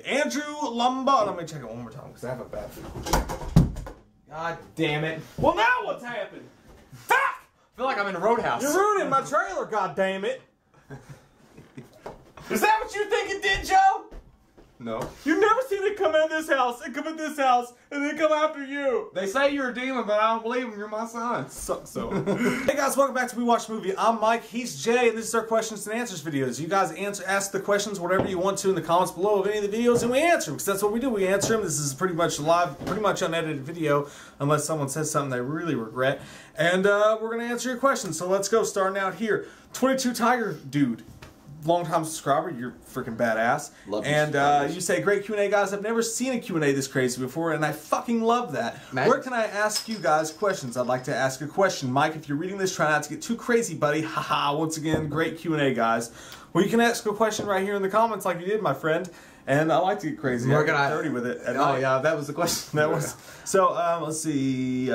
Andrew Lombard. Let me check it one more time because I have a bad feeling. God damn it. Well, now what's happened? Fuck! I feel like I'm in a roadhouse. You're ruining my trailer, god damn it. Is that what you think it did, Joe? No. You've never seen it come in this house and come in this house and then come after you. They say you're a demon, but I don't believe them. You're my son. So. Hey guys, welcome back to We Watch Movie. I'm Mike, he's Jay, and this is our questions and answers videos. You guys ask the questions whatever you want to in the comments below of any of the videos, and we answer them, because that's what we do. We answer them. This is pretty much live, pretty much unedited video, unless someone says something they really regret. And we're going to answer your questions, so let's go. Starting out here. 22 Tiger Dude. Long-time subscriber, you're freaking badass. Love and you say, great Q&A, guys. I've never seen a Q&A this crazy before, and I fucking love that. Where can I ask you guys questions? I'd like to ask a question. Mike, if you're reading this, try not to get too crazy, buddy. Haha, once again, great Q&A, guys. Well, you can ask a question right here in the comments like you did, my friend. And I like to get crazy. I get dirty with it. Oh, yeah, that was the question. That was... So, let's see.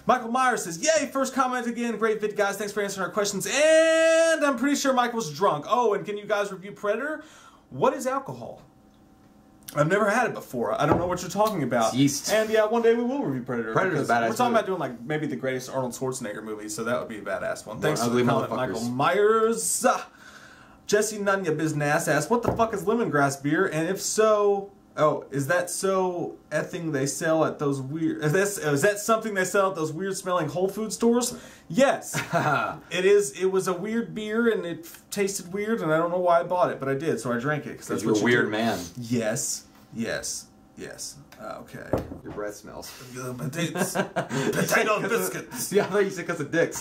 Michael Myers says, yay, first comment again. Great vid, guys. Thanks for answering our questions. And I'm pretty sure Michael's drunk. Oh, and can you guys review Predator? What is alcohol? I've never had it before. I don't know what you're talking about. Yeast. And yeah, one day we will review Predator. Predator's a badass. We're talking about doing like maybe the greatest Arnold Schwarzenegger movie, so that would be a badass one. Thanks for the comment, Michael Myers. Jesse Nunya Business asks, what the fuck is lemongrass beer? And if so, is that so effing they sell at those weird... Is that something they sell at those weird smelling Whole Food stores? Yes. It is. It was a weird beer and it tasted weird and I don't know why I bought it, but I did, so I drank it. Because you're a weird man. Yes. Okay. Your breath smells. Potato biscuits. Yeah, I thought you said because of dicks.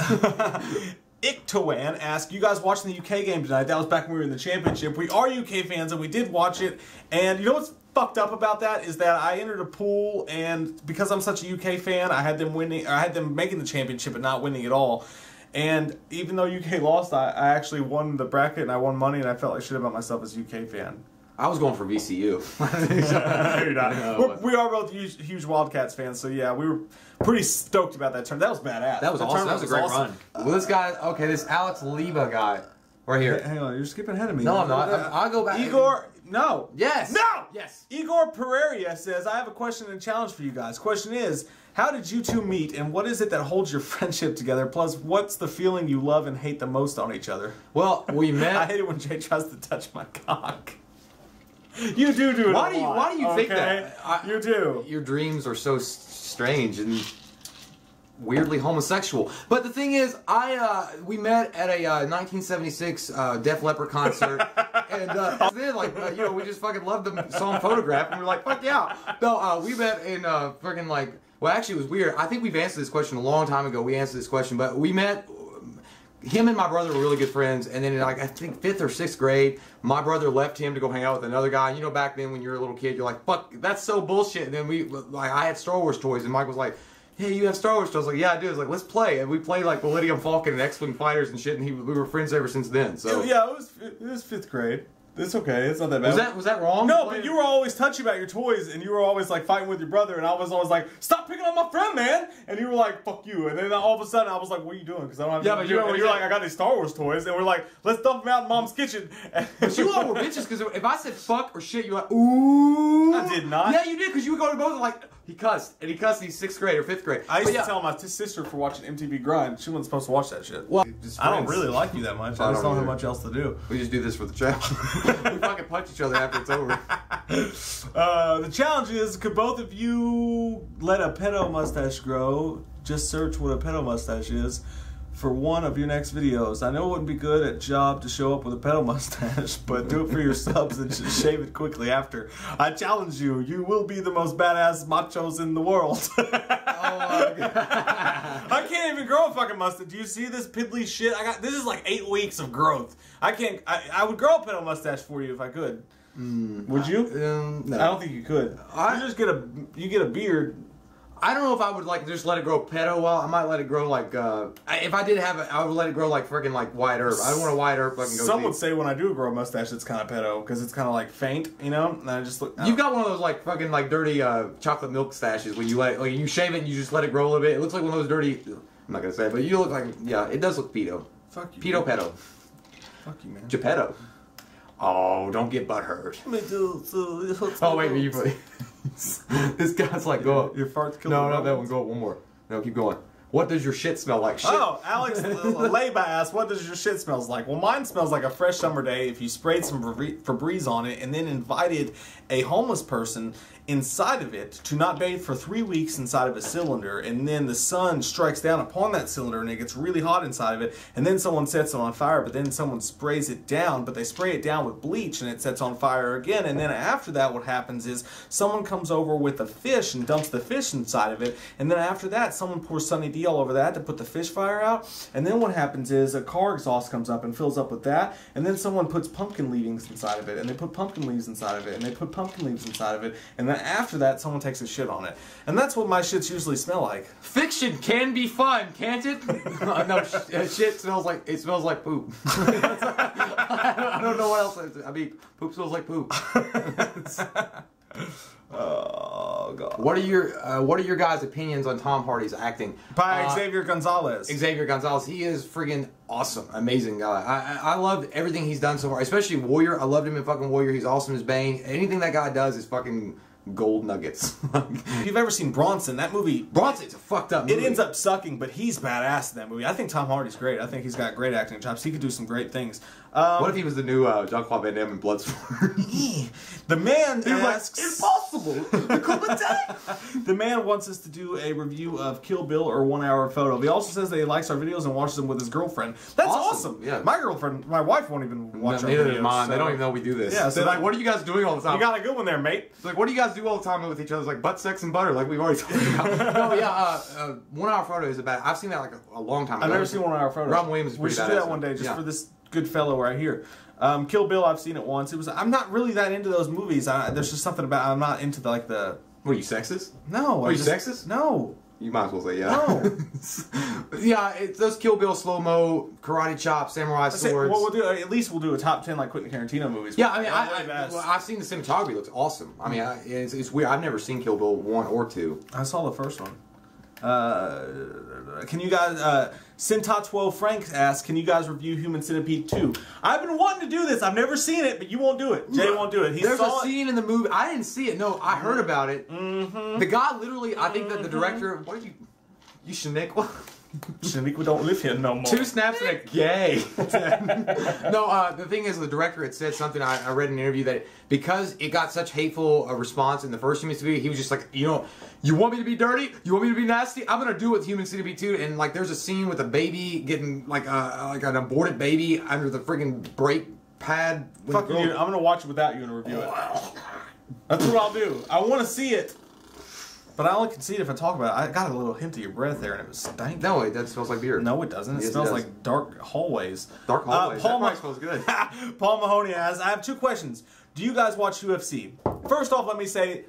Iktowan asked, you guys watching the UK game tonight? That was back when we were in the championship. We are UK fans and we did watch it. And you know what's fucked up about that is that I entered a pool and because I'm such a UK fan, I had them winning. I had them making the championship but not winning at all. And even though UK lost, I actually won the bracket and I won money and I felt like shit about myself as a UK fan. I was going for VCU. You're not. We are both huge Wildcats fans, so yeah, we were pretty stoked about that turn. That was badass. That was awesome. That was a great run. Well, this guy, okay, this Alex Leba guy, right here. Hang on, you're skipping ahead of me. No, I'm not. I'll go back. Igor, no. Yes. No. Yes. Igor Pereira says, I have a question and challenge for you guys. Question is, how did you two meet, and what is it that holds your friendship together? Plus, what's the feeling you love and hate the most on each other? Well, we met. I hate it when Jay tries to touch my cock. You do it. Why do you think that? You do. Your dreams are so strange and weirdly homosexual. But the thing is, we met at a 1976 Def Leppard concert, and then you know, we just fucking loved the song Photograph, and we were like, fuck yeah. No, we met in freaking like. Well, actually, it was weird. I think we've answered this question a long time ago. We answered this question, but we met. Him and my brother were really good friends, and then in like I think 5th or 6th grade, my brother left him to go hang out with another guy. You know, back then when you're a little kid, you're like, "Fuck, that's so bullshit." And then I had Star Wars toys, and Mike was like, "Hey, you have Star Wars toys?" I was like, "Yeah, I do." I was like, "Let's play," and we played like Millennium Falcon and X-Wing fighters and shit, and we were friends ever since then. So yeah, it was 5th grade. It's okay. It's not that bad. Was that wrong? No, but you were always touchy about your toys, and you were always like fighting with your brother, and I was always like, "Stop picking on my friend, man!" And you were like, "Fuck you!" And then all of a sudden, I was like, "What are you doing?" Because I don't have. Yeah, but you're like, "I got these Star Wars toys," and we're like, "Let's dump them out in Mom's kitchen." But you all were bitches because if I said fuck or shit, you're like, "Ooh." I did not. Yeah, you did because you would go to both like. He cussed, and he cussed in 6th grade or 5th grade. I used to tell my sister for watching MTV Grind. She wasn't supposed to watch that shit. Well, I don't really like you that much. I just don't have much else to do. We just do this for the channel. We fucking punch each other after it's over. The challenge is, could both of you let a pedo mustache grow? Just search what a pedo mustache is for one of your next videos. I know it wouldn't be good at job to show up with a pedo mustache, but do it for your subs and just shave it quickly after. I challenge you. You will be the most badass machos in the world. Oh my God. I can't even grow a fucking mustache. Do you see this piddly shit? This is like 8 weeks of growth. I would grow a pedo mustache for you if I could. Would you? No. I don't think you could. You just get a beard. I don't know if I would like just let it grow pedo well. I might let it grow like if I did have it, I would let it grow like freaking like white herb. I don't want a white herb. Fucking go. Some would say when I do grow a mustache, it's kind of pedo because it's kind of like faint, you know. And I just look. You've got one of those like fucking like dirty chocolate milk stashes when you you shave it and you just let it grow a little bit. It looks like one of those dirty. I'm not gonna say it, but you look like it does look pedo. Fuck you. Pedo pedo. Fuck you, man. Geppetto. Oh, don't get butthurt. Oh, wait, you put... This guy's like, go up. Your farts kill No, the not that one. Go up one more. No, keep going. What does your shit smell like? Shit. Oh, Alex Leba asked, what does your shit smells like? Well, mine smells like a fresh summer day if you sprayed some Febreze on it and then invited a homeless person inside of it to not bathe for 3 weeks inside of a cylinder, and then the sun strikes down upon that cylinder and it gets really hot inside of it, and then someone sets it on fire, but then someone sprays it down, but they spray it down with bleach and it sets on fire again, and then after that what happens is someone comes over with a fish and dumps the fish inside of it, and then after that someone pours Sunny D all over that to put the fish fire out, and then what happens is a car exhaust comes up and fills up with that, and then someone puts pumpkin leavings inside of it, and they put pumpkin leaves inside of it, and they put pumpkin leaves inside of it, and then after that someone takes a shit on it. And that's what my shits usually smell like. Fiction can be fun, can't it? No, shit smells like, it smells like poop. I don't know what else. I mean, poop smells like poop. Oh god. What are your guys' opinions on Tom Hardy's acting? By Xavier Gonzalez. Xavier Gonzalez, he is friggin' awesome, amazing guy. I loved everything he's done so far, especially Warrior. I loved him in fucking Warrior. He's awesome as Bane. Anything that guy does is fucking gold nuggets. If you've ever seen Bronson, that movie... Bronson's a fucked up movie. It ends up sucking, but he's badass in that movie. I think Tom Hardy's great. I think he's got great acting chops. He could do some great things. What if he was the new Jean-Claude Van Damme in Bloodsport? The man asks... Impossible! The man wants us to do a review of Kill Bill or 1 Hour Photo. He also says that he likes our videos and watches them with his girlfriend. That's awesome. Yeah. My wife won't even watch our neither videos. does mine. So. They don't even know we do this. Yeah, so they're like, what are you guys doing all the time? You got a good one there, mate. It's like, what do you guys do all the time with each other? It's like butt, sex, and butter, like we've already talked about. No, yeah, 1 Hour Photo is about... I've seen that like a long time ago. I've never seen 1 Hour Photo. Robin Williams is pretty badass. We should do that one day just for this good fellow right here. Kill Bill, I've seen it once. I'm not really that into those movies. There's just something about... I'm not into What, are you sexist? No. Are you sexist? No. You might as well say yeah. No. Yeah, it's those Kill Bill, slow-mo, karate chop, samurai swords. Well, at least we'll do a top 10 like Quentin Tarantino movies. Yeah, I mean, I've seen the cinematography. It looks awesome. I mean, it's weird. I've never seen Kill Bill 1 or 2. I saw the first one. Can you guys... Sinta12 Frank asks, can you guys review Human Centipede 2? I've been wanting to do this. I've never seen it, but you won't do it. Jay won't do it. There's a scene in the movie. I didn't see it. No, I heard about it. The guy literally, I think that the director... What did you Shaniqua? Shaniqua don't live here no more. 2 snaps and a gay. No, the thing is, the director had said something, I read in an interview, that because it got such hateful response in the first Human Centipede, he was just like, you know, you want me to be dirty? You want me to be nasty? I'm gonna do it with Human Centipede 2. And like, there's a scene with a baby getting like an aborted baby under the friggin' brake pad. Fuck you! I'm gonna watch it without you and review it. That's what I'll do. I want to see it. But I only can see it if I talk about it. I got a little hint of your breath there, and it was stank. No, that smells like beer. No, it doesn't. It smells like dark hallways. Dark hallways. Paul that smells good. Paul Mahoney asks, I have 2 questions. Do you guys watch UFC? First off, let me say,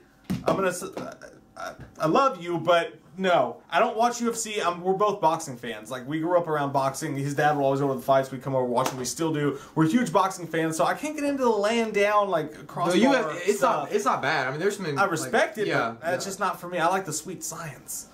I love you, but no, I don't watch UFC. We're both boxing fans. Like, we grew up around boxing. His dad would always go to the fights. We'd come over watch them. We still do. We're huge boxing fans, so I can't get into the laying down, like, crossbar stuff. It's not bad. I mean, there's some... I respect it, but that's just not for me. I like the sweet science.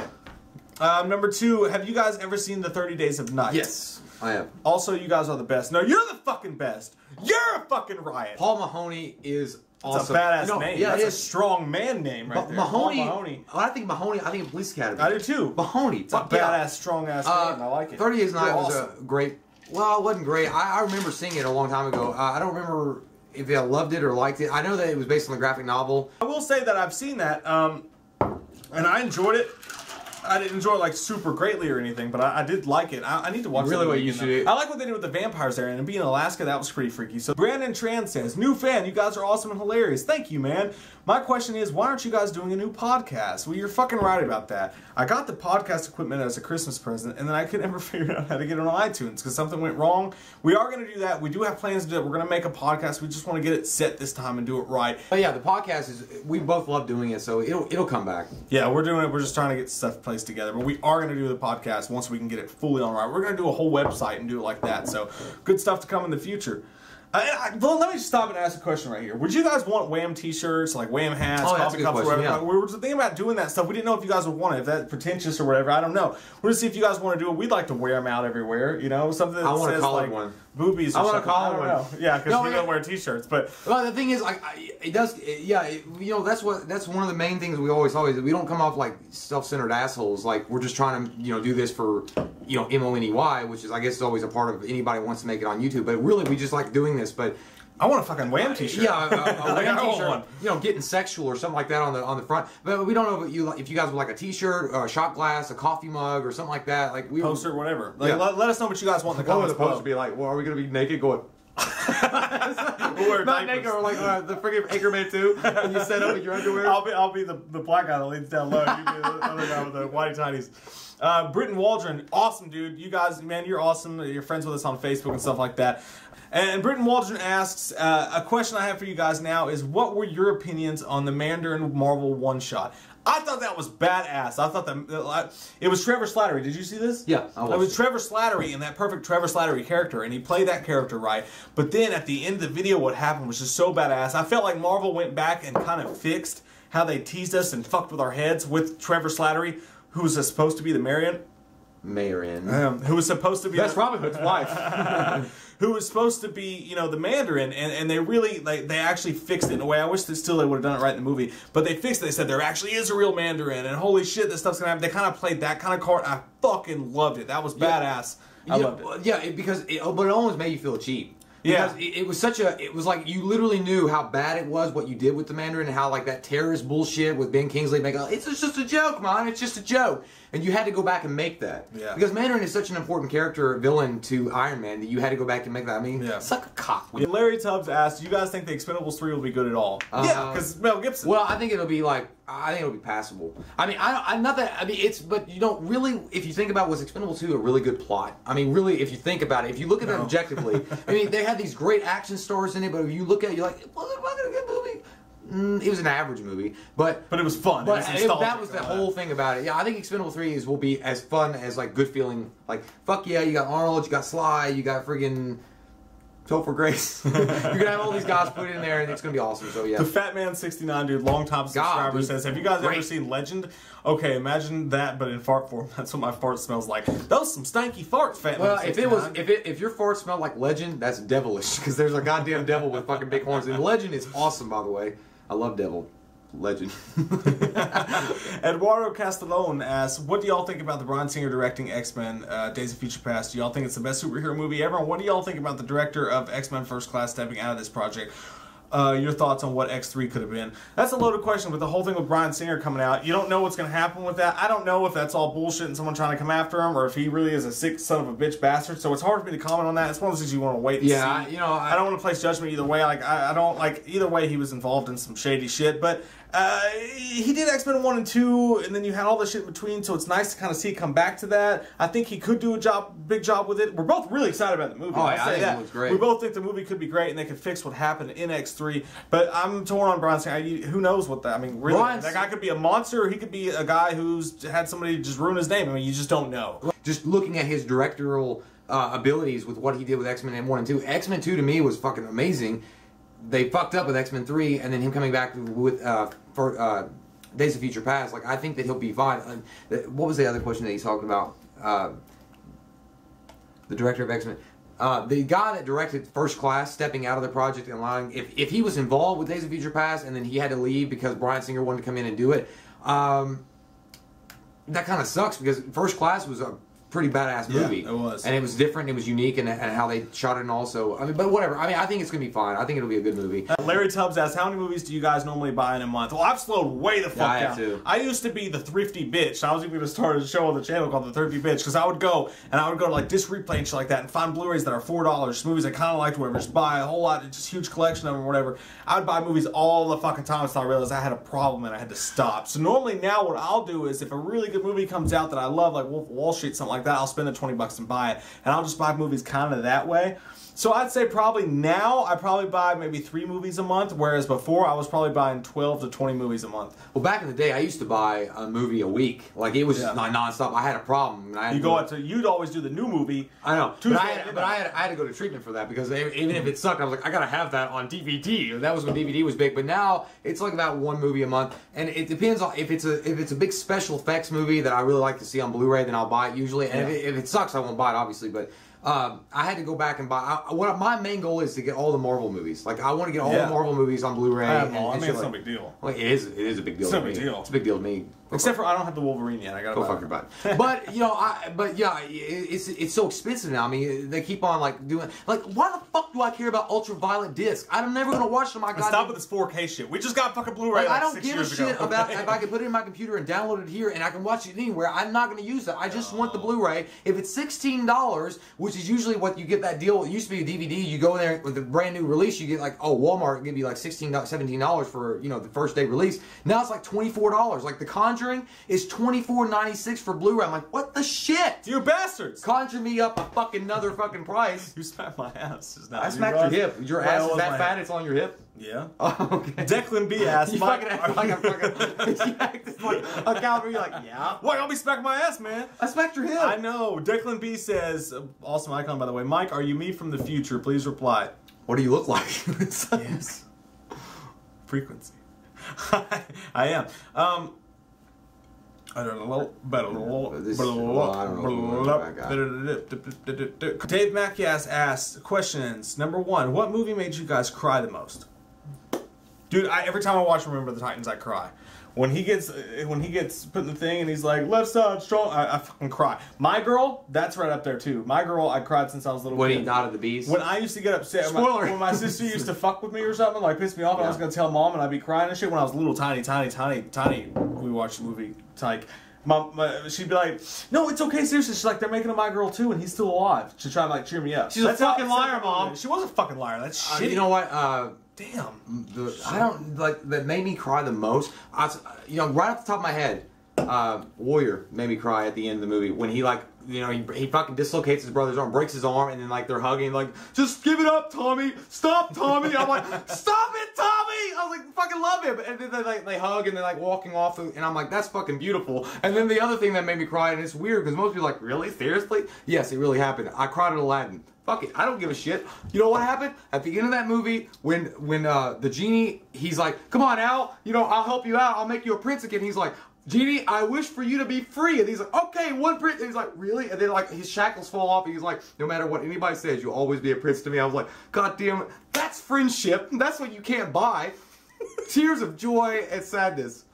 Number 2, have you guys ever seen the 30 Days of Night? Yes, I have. Also, you guys are the best. No, you're the fucking best. You're a fucking riot. Paul Mahoney is awesome. That's a badass name. Yeah, that's a strong man name right there. Mahoney. When I think Mahoney, I think of Police Academy. I do too. Mahoney. It's a badass, strong ass name. I like it. 30 Days of Night was a great... Well, it wasn't great. I remember seeing it a long time ago. I don't remember if I loved it or liked it. I know that it was based on the graphic novel. I will say that I've seen that, and I enjoyed it. I didn't enjoy it like super greatly or anything, but I did like it. I need to watch it. Really, what you should. I like what they did with the vampires there, and being in Alaska, that was pretty freaky. So Brandon Tran says, "New fan, you guys are awesome and hilarious. Thank you, man. My question is, why aren't you guys doing a new podcast?" Well, you're fucking right about that. I got the podcast equipment as a Christmas present, and then I could never figure out how to get it on iTunes because something went wrong. We are going to do that. We do have plans to do it. We're going to make a podcast. We just want to get it set this time and do it right. But yeah, the podcast is, we both love doing it, so it'll come back. Yeah, we're doing it. We're just trying to get stuff placed together. But we are going to do the podcast once we can get it fully on right. We're going to do a whole website and do it like that. So good stuff to come in the future. Well, let me just stop and ask a question right here. Would you guys want Wham t-shirts, like Wham hats, coffee cups, or whatever? Yeah. We were just thinking about doing that stuff. We didn't know if you guys would want it, if that's pretentious or whatever. I don't know. We're going to see if you guys want to do it. We'd like to wear them out everywhere, you know? Something that I want says, a collared like, one. boobies. I want to call him one. Yeah, because you don't wear t-shirts. But well, the thing is, like, it does. You know, that's one of the main things we always we don't come off like self-centered assholes. Like we're just trying to do this for MONEY, which is I guess is always a part of anybody who wants to make it on YouTube. But really, we just like doing this. But I want a fucking Wham t-shirt. Yeah, a Wham t-shirt. Getting sexual or something like that on the front. But we don't know if you guys would like a t-shirt, a shot glass, a coffee mug, or something like that. Like poster, whatever. Like, let us know what you guys want in the comments. The poster be like, well, are we gonna be naked going? Not naked or like the friggin' Anchorman 2 and you set up in your underwear. I'll be the black guy that leans down low. You be the other guy with the whitey tighties. Britton Waldron, awesome dude. You guys, man, you're awesome. You're friends with us on Facebook and stuff like that. And Britton Waldron asks, a question I have for you guys now is, what were your opinions on the Mandarin Marvel one-shot? I thought that was badass. I thought that it was Trevor Slattery. Did you see this? Yeah, I watched it. Was Trevor Slattery and that perfect Trevor Slattery character, and he played that character right. But then at the end of the video, what happened was just so badass. I felt like Marvel went back and kind of fixed how they teased us and fucked with our heads with Trevor Slattery, who was supposed to be the Marion. Who was supposed to be... That's Robin Hood's wife. Who was supposed to be, the Mandarin, and they really, they actually fixed it in a way. I wish that they would have done it right in the movie, but they fixed it. They said there actually is a real Mandarin, and holy shit, this stuff's gonna happen. They kind of played that kind of card. I fucking loved it. That was badass. I loved it. Yeah, but it almost made you feel cheap. Because it was it was like you literally knew how bad it was what you did with the Mandarin and how like that terrorist bullshit with Ben Kingsley it's just a joke, man, it's just a joke. And you had to go back and make that. Yeah. Because Mandarin is such an important villain to Iron Man that you had to go back and make that. I mean, suck a cock. Larry Tubbs asked, do you guys think the Expendables 3 will be good at all? Yeah, because Mel Gibson. Well, I think it'll be passable. I mean, but you don't really, if you think about was Expendables 2 a really good plot? I mean, really, if you think about it, if you look at it objectively, I mean, they had these great action stars in it, but if you look at it, you're like, was it a good movie? It was an average movie, but it was fun. But that was the whole thing about it. Yeah, I think Expendables 3 will be as fun as like good feeling. Like fuck yeah, you got Arnold, you got Sly, you got friggin' Topher Grace. You're gonna have all these guys put in there, and it's gonna be awesome. So yeah. The Fat Man 69 dude, long-time subscriber, says, "Have you guys ever seen Legend? Okay, imagine that, but in fart form. That's what my fart smells like. Those some stanky farts, Fat Man 69. Well, if your fart smelled like Legend, that's devilish because there's a goddamn devil with fucking big horns. And Legend is awesome, by the way. I love Devil. Legend. Eduardo Castellone asks, what do y'all think about the Bryan Singer directing X-Men Days of Future Past? Do y'all think it's the best superhero movie ever? And what do y'all think about the director of X-Men First Class stepping out of this project? Your thoughts on what X3 could have been. That's a loaded question with the whole thing with Bryan Singer coming out. You don't know what's going to happen with that. I don't know if that's all bullshit and someone trying to come after him or if he really is a sick son of a bitch bastard. So it's hard for me to comment on that. It's one of those things you want to wait and see. I don't want to place judgment either way. Like I don't like either way. He was involved in some shady shit, but he did X-Men 1 and 2, and then you had all the shit in between, so it's nice to kind of see it come back to that. I think he could do a big job with it. We're both really excited about the movie. Oh, yeah, I think it looks great. We both think the movie could be great, and they could fix what happened in X3, but I'm torn on Bryan Singer. Who knows what that, I mean, really, that guy could be a monster, or he could be a guy who's had somebody just ruin his name. I mean, you just don't know. Just looking at his directorial abilities with what he did with X-Men 1 and 2, X-Men 2 to me was fucking amazing. They fucked up with X-Men 3, and then him coming back with for Days of Future Past. Like, I think that he'll be fine. What was the other question that he's talking about? The director of X-Men. The guy that directed First Class stepping out of the project and allowing, if he was involved with Days of Future Past and then he had to leave because Bryan Singer wanted to come in and do it, that kind of sucks because First Class was a pretty badass movie. It was. And it was different, it was unique, and how they shot it and also, I mean, but whatever. I mean, I think it's going to be fine. I think it'll be a good movie. Larry Tubbs asks, how many movies do you guys normally buy in a month? Well, I've slowed way the fuck down. Too. I used to be the thrifty bitch. I was even going to start a show on the channel called The Thrifty Bitch, because I would go to like Disc Replay and shit like that and find Blu-rays that are $4, just movies I kind of liked, whatever, just buy a whole lot, just huge collection of them or whatever. I would buy movies all the fucking time until I realized I had a problem and I had to stop. So normally now what I'll do is if a really good movie comes out that I love, like Wolf of Wall Street, something like that, I'll spend the $20 and buy it, and I'll just buy movies kind of that way. So I'd say probably now I probably buy maybe 3 movies a month, whereas before I was probably buying 12 to 20 movies a month. Well, back in the day, I used to buy a movie a week. Like it was just non-stop. I had a problem. And you'd always do the new movie. I know, but I had to go to treatment for that because even if it sucked, I was like, I gotta have that on DVD. That was when DVD was big. But now it's like about 1 movie a month, and it depends on if it's a big special effects movie that I really like to see on Blu-ray, then I'll buy it usually. And if it sucks, I won't buy it obviously, but. I had to go back and buy. What my main goal is to get all the Marvel movies. Like I want to get all the Marvel movies on Blu-ray. I mean, it's no big deal. Well, it is a big deal. It's no big deal. It's a big deal to me. Except for I don't have the Wolverine yet. I gotta go fuck your butt. But you know, it's so expensive now. I mean, they keep on like doing like, why the fuck do I care about ultraviolet disc? I'm never gonna watch them. Stop with this 4K shit. We just got fucking Blu-ray. Like, I don't give a shit about if I can put it in my computer and download it here and I can watch it anywhere. I'm not gonna use that. I just want the Blu-ray. If it's $16, which is usually what you get that deal. It used to be a DVD. You go in there with a brand new release. You get like Walmart give you like $16, $17 for the first day release. Now it's like $24. Like The Conjuring is $24.96 for Blu-ray. I'm like, what the shit? You bastards! Conjure me up a fucking another fucking price. You smacked my ass just now. I smacked your hip. Your ass is that fat? It's on your hip? Yeah. Oh, okay. Declan B ass. You fucking act like I'm fucking. You act like a cowboy. You're like, yeah. Why y'all be smacking my ass, man? I smacked your hip. I know. Declan B says, awesome icon by the way. Mike, are you me from the future? Please reply. What do you look like? Yes. Frequency. I am. I don't know. Dave Mackias asked questions. Number 1, what movie made you guys cry the most? Dude, every time I watch Remember the Titans, I cry. When he gets put in the thing and he's like, left side strong, I fucking cry. My Girl, that's right up there too. My Girl, I cried since I was a little kid. When he died the bees? When I used to get upset, when my sister used to fuck with me or something, like piss me off, and I was gonna tell mom and I'd be crying and shit when I was little, tiny. We watched the movie, like, she'd be like, no, it's okay, seriously. She's like, they're making a My Girl too and he's still alive. To try to like cheer me up. She's a fucking liar, Mom. She was a fucking liar. That's shit. You know what? Damn. I don't like that made me cry the most. Right off the top of my head, Warrior made me cry at the end of the movie when he he fucking dislocates his brother's arm, breaks his arm, and then like they're hugging, like, just give it up, Tommy. Stop, Tommy. I'm like, stop it, Tommy. I was like, fucking love him. And then they hug and they're like walking off, and I'm like, that's fucking beautiful. And then the other thing that made me cry, and it's weird because most people are like, really, seriously? Yes, it really happened. I cried at Aladdin. Fuck it, I don't give a shit. You know what happened? At the end of that movie, when the genie, he's like, come on, Al, I'll help you out, I'll make you a prince again. He's like, Genie, I wish for you to be free. And he's like, okay, one prince. And he's like, really? And then like his shackles fall off and he's like, no matter what anybody says, you'll always be a prince to me. I was like, God damn it, that's friendship. That's what you can't buy. Tears of joy and sadness.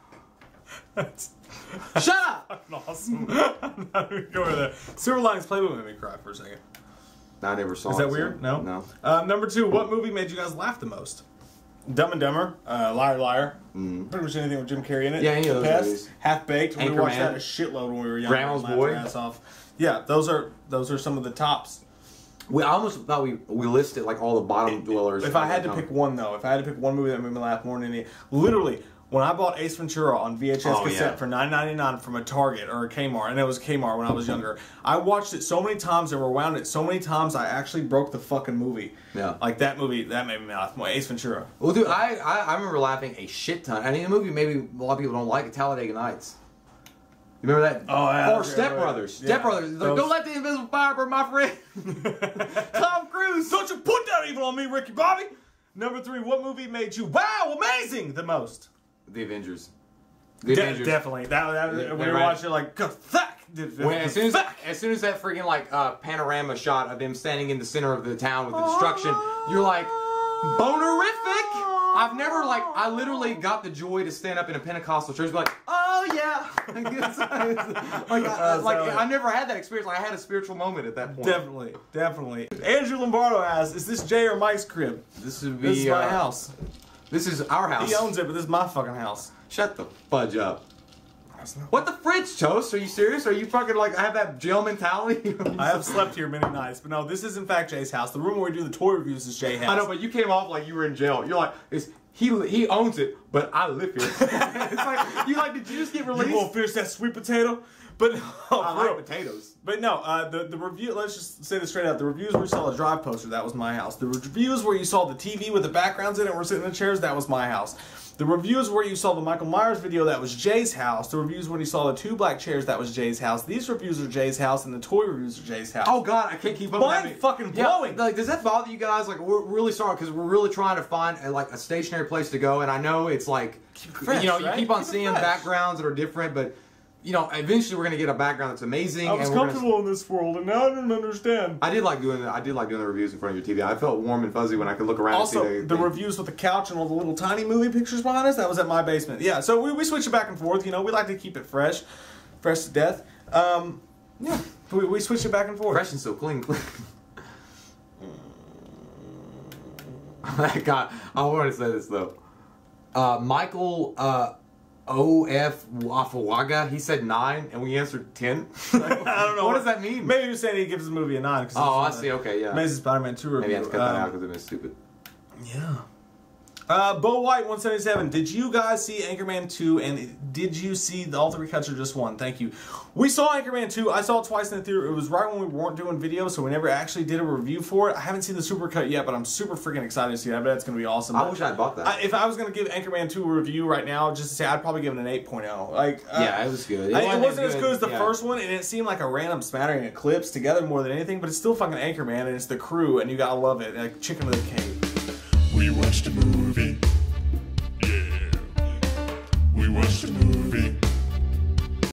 Shut up! Awesome. I'm not even going there. Silver Linings Playbook made me cry for a second. I never saw it. Is that weird? No? No. Number 2, what movie made you guys laugh the most? Dumb and Dumber, Liar Liar, pretty much anything with Jim Carrey in it. Yeah, any of those movies. Half Baked. We watched that a shitload when we were young. Grandma's Boy. Ass off. Yeah, those are some of the tops. I almost thought we listed like all the bottom dwellers. If I had to pick one though, if I had to pick one movie that made me laugh more than any, literally. When I bought Ace Ventura on VHS cassette for $9.99 from a Target or a Kmart, and it was Kmart when I was younger, I watched it so many times and rewound it so many times I actually broke the fucking movie. Yeah. Like that movie, that made me laugh more. Ace Ventura. Well, dude, I remember laughing a shit ton. I mean, the movie maybe a lot of people don't like it, Talladega Nights. You remember that? Oh, yeah. Or Step Brothers. Step Brothers. Like, don't let the invisible fire burn my friend. Tom Cruise. Don't you put that evil on me, Ricky Bobby. Number 3, what movie made you, wow, amazing, the most? The Avengers. Definitely. That we were watching like, fuck. As soon as that freaking like panorama shot of them standing in the center of the town with the destruction, you're like, bonerific. I literally got the joy to stand up in a Pentecostal church and be like, oh yeah. I never had that experience. Like I had a spiritual moment at that point. Definitely. Andrew Lombardo asks, is this Jay or Mike's crib? This would be. This is my house. This is our house. He owns it, but this is my fucking house. Shut the fudge up. What the fridge, Toast? Are you serious? Are you fucking like, I have that jail mentality? I have slept here many nights, but no, this is in fact Jay's house. The room where we do the toy reviews is Jay's house. I know, but you came off like you were in jail. You're like, he owns it, but I live here. It's like, did you just get released? You won't finish that sweet potato? But no, I like potatoes. But no, the review, let's just say this straight out. The reviews where you saw a drive poster, that was my house. The reviews where you saw the TV with the backgrounds in it, we're sitting in the chairs, that was my house. The reviews where you saw the Michael Myers video, that was Jay's house. The reviews when you saw the 2 black chairs, that was Jay's house. These reviews are Jay's house, and the toy reviews are Jay's house. Oh God, I can't keep up with that. Fucking blowing. Yeah, like, does that bother you guys? Like, we're really sorry because we're really trying to find a stationary place to go, and I know it's like, fresh, you keep on seeing backgrounds that are different, but. you know, eventually we're gonna get a background that's amazing. I was comfortable in this world, and now I don't understand. I did like doing the reviews in front of your TV. I felt warm and fuzzy when I could look around also, and see the reviews with the couch and all the little tiny movie pictures behind us, that was at my basement. Yeah, so we switch it back and forth. You know, we like to keep it fresh to death. Yeah, we switch it back and forth. Fresh and so clean. God, I want to say this though. Michael O.F. Wafawaga, he said 9, and we answered 10. I don't know. What does that mean? Maybe he was saying he gives the movie a 9. Oh, I see. Okay, yeah. Amazing Spider-Man 2 review. Maybe I have to cut that out because it was stupid. Yeah. Bo White 177. Did you guys see Anchorman 2? And did you see all 3 cuts or just one? Thank you. We saw Anchorman 2. I saw it twice in the theater. It was right when we weren't doing videos, so we never actually did a review for it. I haven't seen the super cut yet, but I'm super freaking excited to see it. I bet it's going to be awesome. I wish I'd bought that. If I was going to give Anchorman 2 a review right now, just to say, I'd probably give it an 8.0. Like, yeah, it was good. It wasn't as good as the first one, and it seemed like a random smattering of clips together more than anything, but it's still fucking Anchorman, and it's the crew, and you gotta love it. Like Chicken with a Cave. We watched a movie. Yeah. We watched a movie.